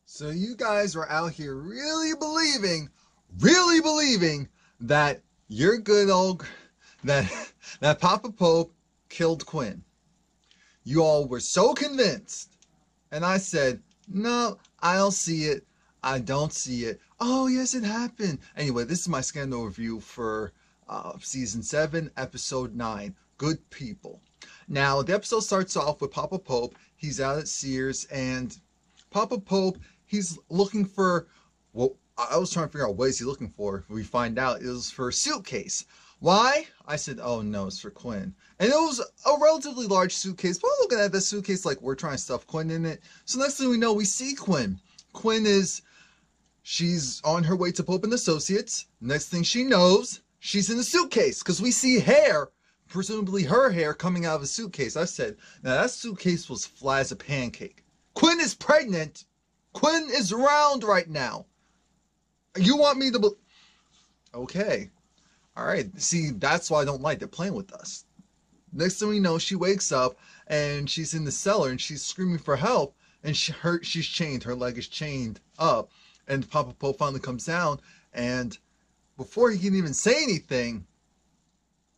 So you guys were out here really believing that your good old, that, that Papa Pope killed Quinn. You all were so convinced. And I said, no, I don't see it. I don't see it. Oh, yes, it happened. Anyway, this is my scandal review for season 7, episode 9, Good People. Now, the episode starts off with Papa Pope. He's out at Sears, and Papa Pope, he's looking for, well, I was trying to figure out what is he looking for. We find out it was for a suitcase. Why? I said, oh no, it's for Quinn. And it was a relatively large suitcase, but I'm looking at the suitcase like we're trying to stuff Quinn in it. So next thing we know, we see Quinn. She's on her way to Pope and Associates. Next thing she knows, she's in a suitcase because we see hair, presumably her hair, coming out of a suitcase. I said, now that suitcase was flat as a pancake. Quinn is pregnant. Quinn is around right now. You want me to okay. All right. See, that's why I don't like they're playing with us. Next thing we know, she wakes up and she's in the cellar and she's screaming for help. And she's chained. Her leg is chained up. And Papa Pope finally comes down. And before he can even say anything,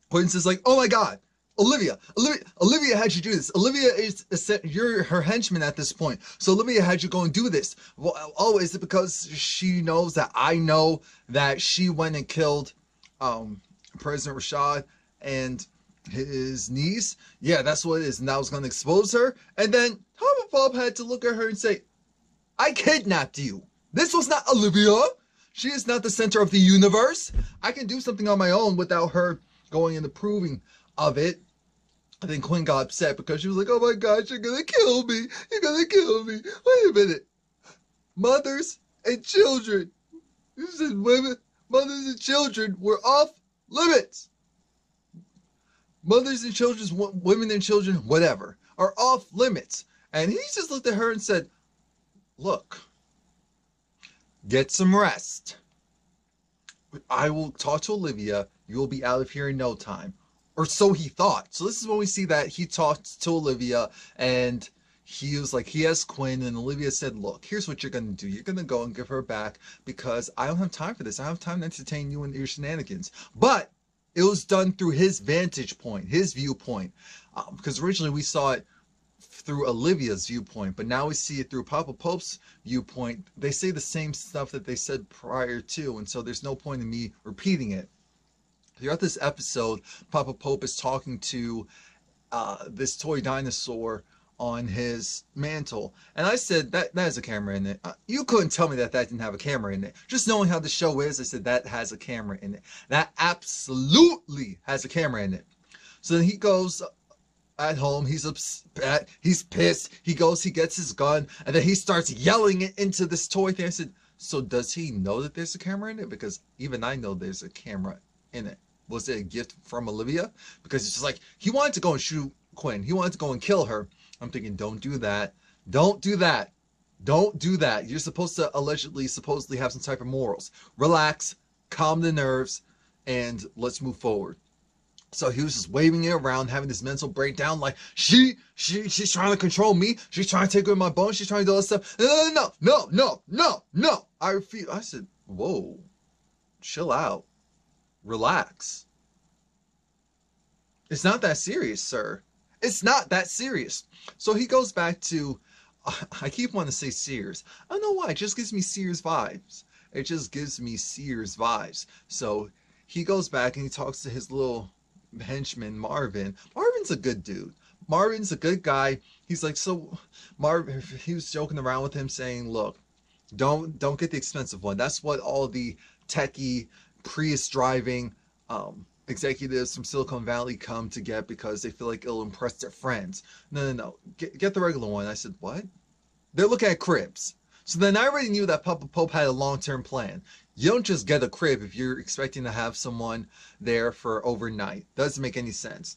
Quinn says like, oh my God, Olivia, how'd you do this? Olivia you're her henchman at this point. So Olivia, how'd you go and do this? Well, oh, is it because she knows that I know that she went and killed President Rashad and his niece? Yeah, that's what it is. And that was going to expose her. And then Papa Pope had to look at her and say, I kidnapped you. This was not Olivia. She is not the center of the universe. I can do something on my own without her going and approving of it. I think Quinn got upset because she was like, oh my gosh, you're going to kill me. You're going to kill me. Wait a minute. Mothers and children. You said women, mothers and children were off limits. Mothers and children, women and children, whatever, are off limits. And he just looked at her and said, look, get some rest. I will talk to Olivia. You'll be out of here in no time. Or so he thought. So this is when we see that he talked to Olivia and he was like, he has Quinn, and Olivia said, look, here's what you're going to do. You're going to go and give her back because I don't have time for this. I don't have time to entertain you and your shenanigans. But it was done through his vantage point, his viewpoint. Because originally we saw it through Olivia's viewpoint, but now we see it through Papa Pope's viewpoint. They say the same stuff that they said prior to, and so there's no point in me repeating it. Throughout this episode, Papa Pope is talking to this toy dinosaur on his mantle. And I said, that has a camera in it. You couldn't tell me that didn't have a camera in it. Just knowing how the show is, I said, that has a camera in it. That absolutely has a camera in it. So then he goes at home. He's upset. He's pissed. He goes, he gets his gun, and then he starts yelling it into this toy thing. I said, so does he know that there's a camera in it? Because even I know there's a camera in it. Was it a gift from Olivia? Because it's just like, he wanted to go and shoot Quinn. He wanted to go and kill her. I'm thinking, don't do that. Don't do that. Don't do that. You're supposed to supposedly have some type of morals. Relax, calm the nerves, and let's move forward. So he was just waving it around, having this mental breakdown, like, she's trying to control me. She's trying to take away my bones. She's trying to do all this stuff. No. I refuse. I said, whoa, chill out. Relax. It's not that serious, sir. It's not that serious. So he goes back to, I keep wanting to say Sears. I don't know why. It just gives me Sears vibes. It just gives me Sears vibes. So he goes back and he talks to his little henchman, Marvin. Marvin's a good dude. Marvin's a good guy. He's like, so Marvin, he was joking around with him saying, look, don't get the expensive one. That's what all the techie Prius driving executives from Silicon Valley come to get because they feel like it'll impress their friends. No. Get the regular one. I said, what? They're looking at cribs. So then I already knew that Papa Pope had a long-term plan. You don't just get a crib if you're expecting to have someone there for overnight. Doesn't make any sense.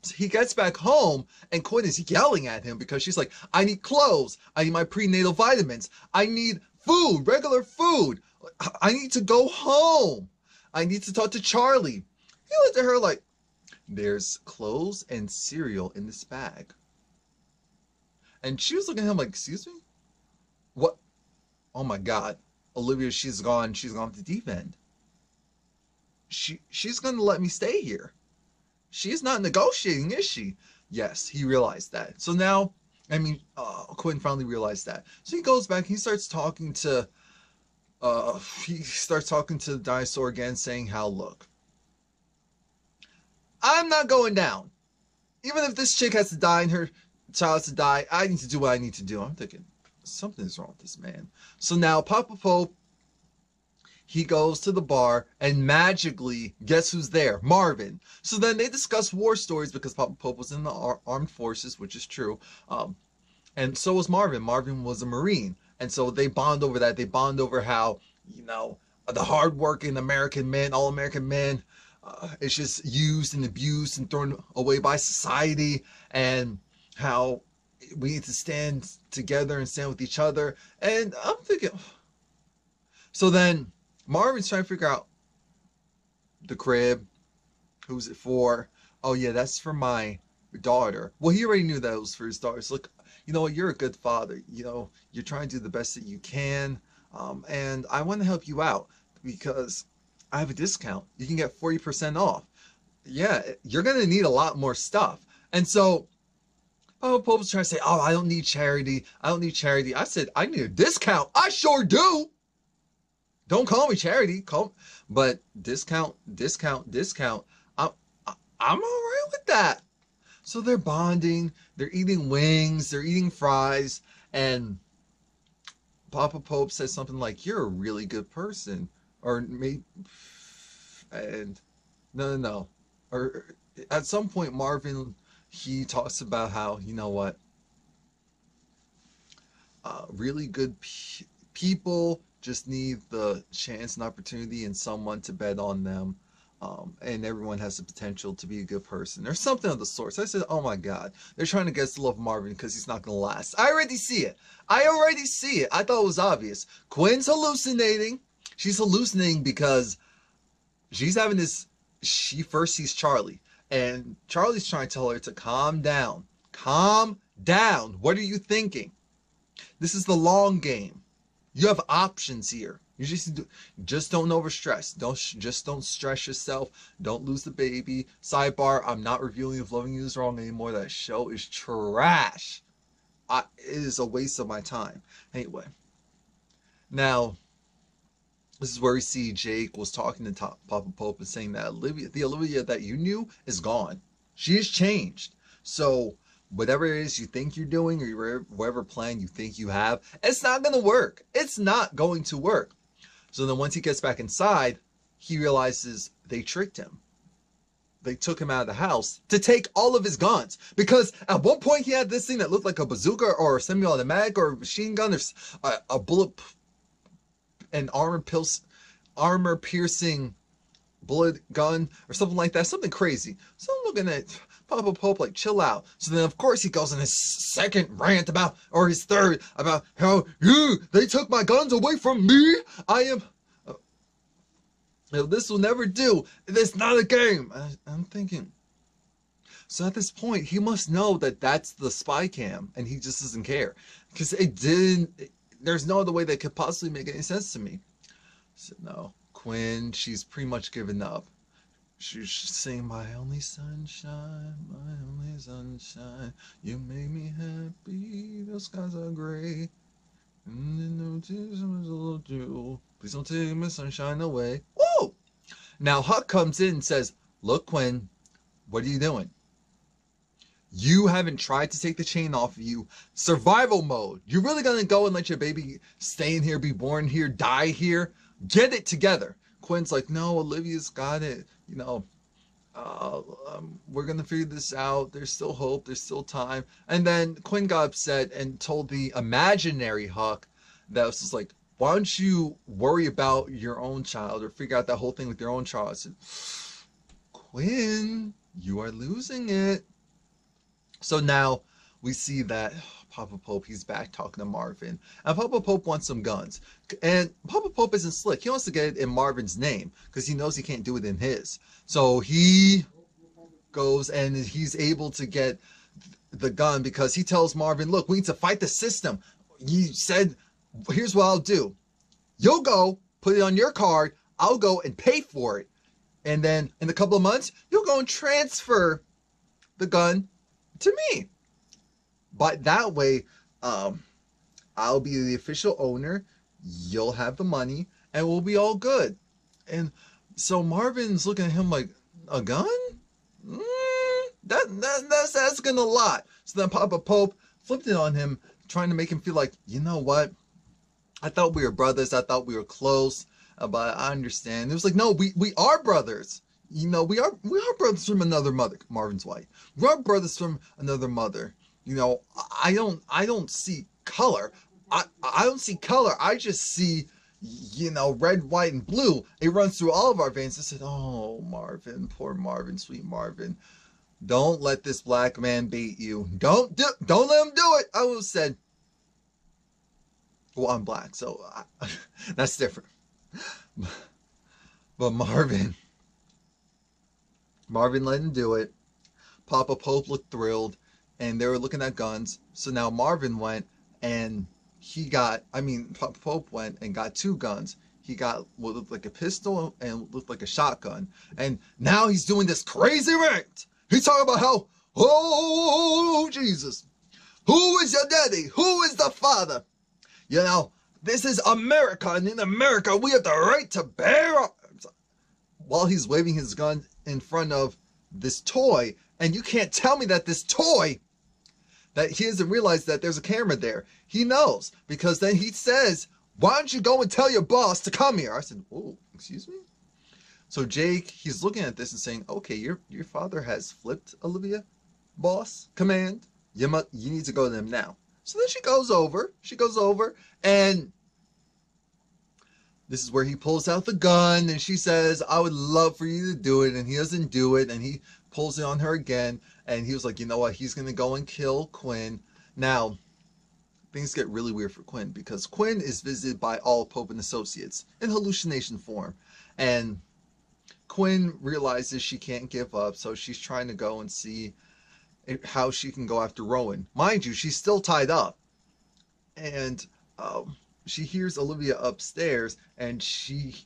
So he gets back home and Quinn is yelling at him because she's like, I need clothes. I need my prenatal vitamins. I need food, regular food. I need to go home. I need to talk to Charlie. He looked at her like, there's clothes and cereal in this bag. And she was looking at him like, excuse me? What? oh my God, Olivia, she's gone to the deep end. She's gonna let me stay here. She's not negotiating, is she? Yes, he realized that. So now, I mean, Quinn finally realized that. So he goes back, he starts talking to the dinosaur again, saying how, look, I'm not going down. Even if this chick has to die and her child has to die, I need to do what I need to do. I'm thinking, something's wrong with this man. So now Papa Pope, he goes to the bar and magically, guess who's there? Marvin. So then they discuss war stories because Papa Pope was in the armed forces, which is true. And so was Marvin. Marvin was a Marine. And so they bond over that. They bond over how, the hardworking American men, all American men, it's just used and abused and thrown away by society, and how we need to stand together and stand with each other. And I'm thinking, so then Marvin's trying to figure out the crib. Who's it for? Oh yeah, that's for my daughter. Well, he already knew that it was for his daughter. So look, you know what? You're a good father. You're trying to do the best that you can. And I want to help you out because I have a discount. You can get 40% off. Yeah, you're going to need a lot more stuff. And so Papa Pope was trying to say, oh, I don't need charity. I don't need charity. I said, I need a discount. I sure do. Don't call me charity. But discount. I'm all right with that. So they're bonding. They're eating wings. They're eating fries. And Papa Pope says something like, you're a really good person. Or maybe, and no. Or at some point, Marvin, he talks about how, you know what, really good people just need the chance and opportunity and someone to bet on them. And everyone has the potential to be a good person or something of the sort. So I said, oh my God, they're trying to get to love Marvin because he's not going to last. I already see it. I thought it was obvious. Quinn's hallucinating. She's hallucinating because she's having this, she first sees Charlie, and Charlie's trying to tell her to calm down. Calm down. What are you thinking? This is the long game. You have options here. You just don't overstress. Don't stress yourself. Don't lose the baby. Sidebar, I'm not reviewing If Loving You Is Wrong anymore. That show is trash. It is a waste of my time. Anyway, now, this is where we see Jake was talking to Papa Pope and saying that the Olivia that you knew is gone. She has changed. So whatever it is you think you're doing or whatever plan you think you have, it's not going to work. It's not going to work. So then once he gets back inside, he realizes they tricked him. They took him out of the house to take all of his guns. Because at one point he had this thing that looked like a bazooka or a semi-automatic or a machine gun or a bullet and armor piercing bullet gun or something like that, something crazy. So I'm looking at Papa Pope like, chill out. So then of course he goes in his second rant about, or his third, about how they took my guns away from me. This will never do. It's not a game. I'm thinking, so at this point he must know that that's the spy cam and he just doesn't care, because there's no other way that could possibly make any sense to me. So no, Quinn, she's pretty much given up. She's saying, my only sunshine, you make me happy, the skies are gray, and no tears will do. Please don't take my sunshine away. Woo! Now Huck comes in and says, look, Quinn, what are you doing? You haven't tried to take the chain off of you. Survival mode. You're really going to go and let your baby stay in here, be born here, die here? Get it together. Quinn's like, no, Olivia's got it. We're going to figure this out. There's still hope. There's still time. And then Quinn got upset and told the imaginary Huck that was just like, why don't you worry about your own child or figure out that whole thing with your own child? I said, Quinn, you are losing it. So now we see that Papa Pope, he's back talking to Marvin. And Papa Pope wants some guns. And Papa Pope isn't slick. He wants to get it in Marvin's name because he knows he can't do it in his. So he goes and he's able to get the gun because he tells Marvin, look, we need to fight the system. You said here's what I'll do. You'll go, put it on your card, I'll go and pay for it. And then in a couple of months, you'll go and transfer the gun to me. But that way, I'll be the official owner, you'll have the money, and we'll be all good. And so Marvin's looking at him like, a gun? That's asking a lot. So then Papa Pope flipped it on him, trying to make him feel like, you know what? I thought we were brothers. I thought we were close, but I understand. It was like, no, we are brothers. You know, we are brothers from another mother. Marvin's white. We are brothers from another mother. You know, I don't see color. I don't see color. I just see, you know, red, white, and blue. It runs through all of our veins. I said, oh, Marvin, poor Marvin, sweet Marvin. Don't let this black man beat you. Don't let him do it. I would have said, well, I'm black, so that's different. But Marvin let him do it. Papa Pope looked thrilled, and they were looking at guns. So now Marvin went and Papa Pope went and got 2 guns. He got what looked like a pistol and looked like a shotgun. And now he's doing this crazy rant. He's talking about how, oh, Jesus, who is your daddy? Who is the father? You know, this is America, and in America, we have the right to bear arms. While he's waving his gun in front of this toy, and you can't tell me that this toy, that he doesn't realize that there's a camera there. He knows, because then he says, why don't you go and tell your boss to come here? I said, oh, excuse me? So Jake, he's looking at this and saying, okay, your father has flipped Olivia, boss, command. You need to go to them now. So then she goes over, and this is where he pulls out the gun, and she says, I would love for you to do it, and he doesn't do it, and he pulls it on her again, and he was like, you know what, he's going to go and kill Quinn. Now, things get really weird for Quinn, because Quinn is visited by all Pope and Associates in hallucination form, and Quinn realizes she can't give up, so she's trying to go and see how she can go after Rowan. Mind you, she's still tied up. And she hears Olivia upstairs, and she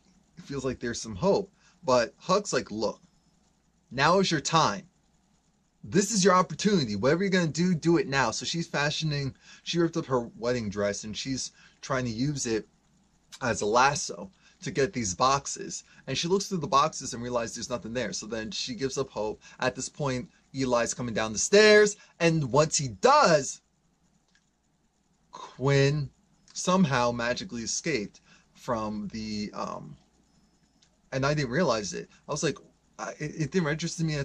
feels like there's some hope. But Huck's like, look, now is your time. This is your opportunity. Whatever you're going to do it now. So she ripped up her wedding dress, and she's trying to use it as a lasso to get these boxes. And she looks through the boxes and realizes there's nothing there. So then she gives up hope. At this point, Eli's coming down the stairs, and once he does, Quinn somehow magically escaped from the and I didn't realize it. I was like, it didn't register to me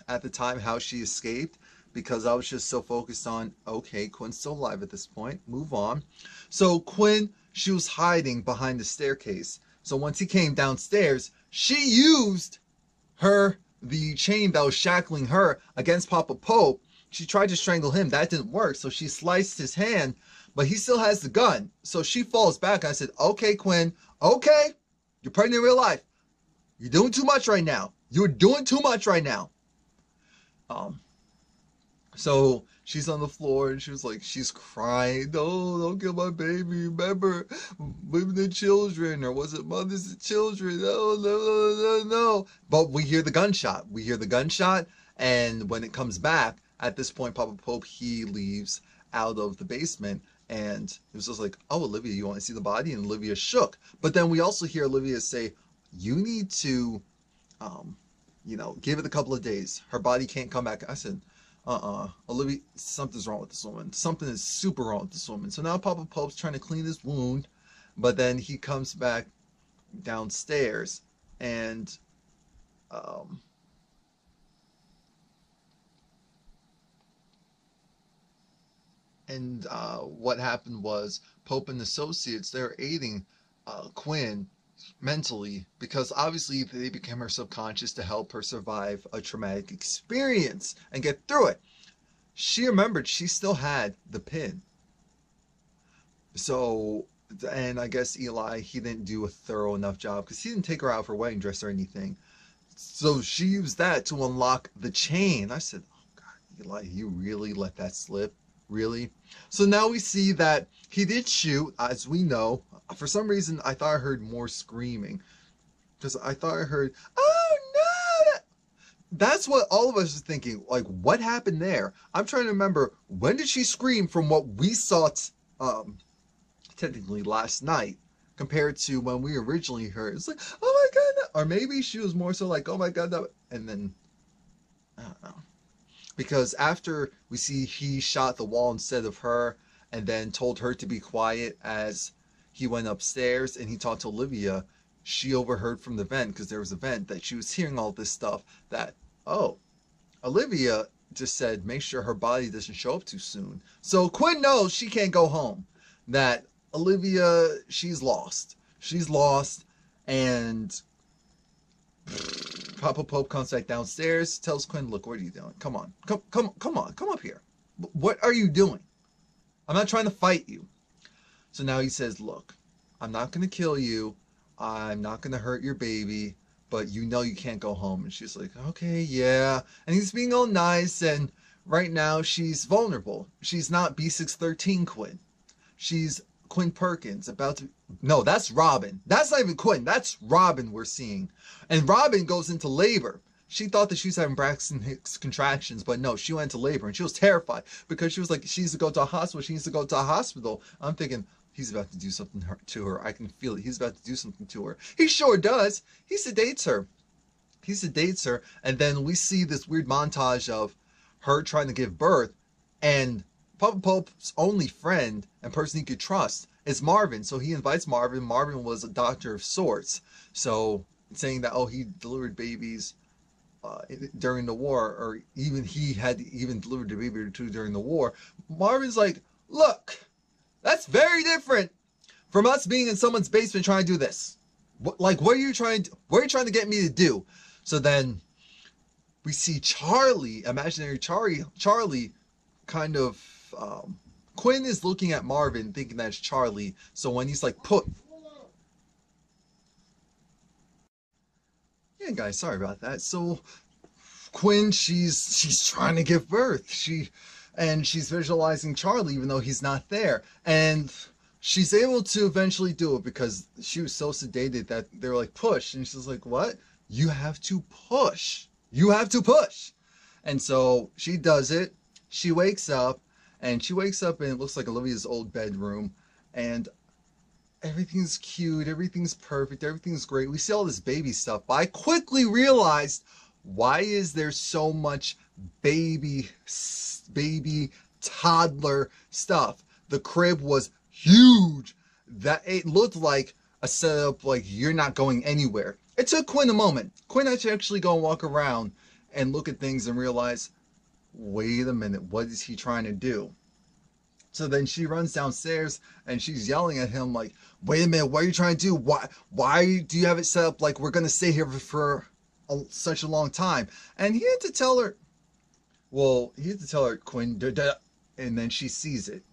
at the time how she escaped, because I was just so focused on, okay, Quinn's still alive at this point, move on. So Quinn, she was hiding behind the staircase. So once he came downstairs, she used the chain that was shackling her against Papa Pope. She tried to strangle him. That didn't work. So she sliced his hand, but he still has the gun. So she falls back. I said, okay, Quinn, okay, you're pregnant in real life. You're doing too much right now. You're doing too much right now. So she's on the floor, and she was like, she's crying. No, don't kill my baby. Remember, women and children, or was it mothers and children? No. But we hear the gunshot. And when it comes back, at this point, Papa Pope, he leaves out of the basement, and it was just like, oh, Olivia, you want to see the body? And Olivia shook. But then we also hear Olivia say, you need to, give it a couple of days. Her body can't come back. I said, Olivia, something's wrong with this woman. Something is super wrong with this woman. So now Papa Pope's trying to clean his wound, but then he comes back downstairs, and what happened was Pope and Associates, they're aiding Quinn mentally, because obviously they became her subconscious to help her survive a traumatic experience and get through it. She remembered she still had the pin. So, and I guess Eli, he didn't do a thorough enough job, because he didn't take her out of her wedding dress or anything. So she used that to unlock the chain. I said, oh God, Eli, you really let that slip? Really? So now we see that he did shoot, as we know. For some reason, I thought I heard more screaming. Because I thought I heard, oh no! That's what all of us are thinking. Like, what happened there? I'm trying to remember, when did she scream from what we saw technically last night compared to when we originally heard? It's like, oh my god! Or maybe she was more so like, oh my god, and then, I don't know. Because after we see he shot the wall instead of her and then told her to be quiet as he went upstairs and he talked to Olivia, she overheard from the vent, because there was a vent, that she was hearing all this stuff, that, oh, Olivia just said make sure her body doesn't show up too soon. So Quinn knows she can't go home. That Olivia, she's lost. She's lost, and Papa Pope comes back downstairs, tells Quinn, look, what are you doing? Come on. Come on. Come up here. What are you doing? I'm not trying to fight you. So now he says, look, I'm not going to kill you. I'm not going to hurt your baby, but you know you can't go home. And she's like, okay, yeah. And he's being all nice, and right now she's vulnerable. She's not B613 Quinn. She's Quinn Perkins about to... No, that's Robin. That's not even Quinn. That's Robin we're seeing. And Robin goes into labor. She thought that she was having Braxton Hicks contractions, but no, she went into labor, and she was terrified because she was like, she needs to go to a hospital. She needs to go to a hospital. I'm thinking, he's about to do something to her. I can feel it. He's about to do something to her. He sure does. He sedates her. He sedates her, and then we see this weird montage of her trying to give birth, and Papa Pope's only friend and person he could trust is Marvin. So he invites Marvin. Marvin was a doctor of sorts. So saying that, oh, he delivered babies during the war, or even he had even delivered a baby or two during the war. Marvin's like, look, that's very different from us being in someone's basement trying to do this. What are you trying to get me to do? So then we see Charlie, imaginary Charlie kind of, Quinn is looking at Marvin thinking that's Charlie. So when he's like, yeah, guys, sorry about that. So Quinn, she's trying to give birth. She's visualizing Charlie even though he's not there. And she's able to eventually do it because she was so sedated that they were like, push. And she's like, what? You have to push. You have to push. And so she does it. She wakes up, and it looks like Olivia's old bedroom, and everything's cute, everything's perfect, everything's great. We see all this baby stuff, but I quickly realized, why is there so much baby toddler stuff? The crib was huge. That it looked like a setup like you're not going anywhere. It took Quinn a moment. Quinn had to actually go and walk around and look at things and realize, wait a minute, what is he trying to do? So then she runs downstairs and she's yelling at him like, wait a minute, what are you trying to do? Why do you have it set up like we're going to stay here for such a long time? And he had to tell her, Quinn, and then she sees it.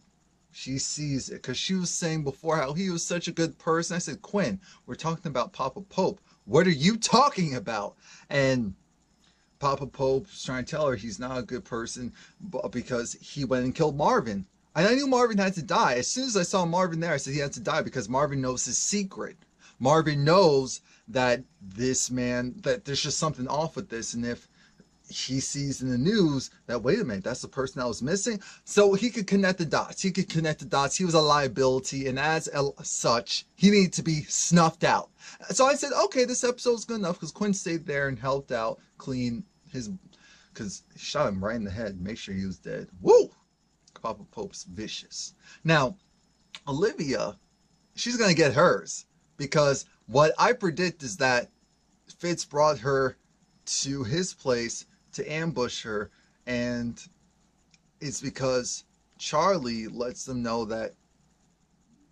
She sees it because she was saying before how he was such a good person. I said, Quinn, we're talking about Papa Pope. What are you talking about? And Papa Pope's trying to tell her he's not a good person because he went and killed Marvin. And I knew Marvin had to die. As soon as I saw Marvin there, I said he had to die because Marvin knows his secret. Marvin knows that this man, that there's just something off with this. And if he sees in the news that, wait a minute, that's the person that was missing. So he could connect the dots. He could connect the dots. He was a liability. And as such, he needed to be snuffed out. So I said, okay, this episode's good enough because Quinn stayed there and helped out clean his, because he shot him right in the head, make sure he was dead. Woo! Papa Pope's vicious. Now, Olivia, she's going to get hers because what I predict is that Fitz brought her to his place to ambush her, and it's because Charlie lets them know that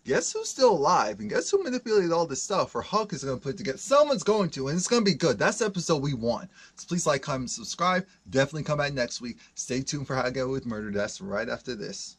guess who's still alive and guess who manipulated all this stuff, or Huck is going to put together. Someone's going to, and it's going to be good. That's the episode we want. So please like, comment, subscribe. Definitely come back next week. Stay tuned for How to Get Away with Murder. That's right after this.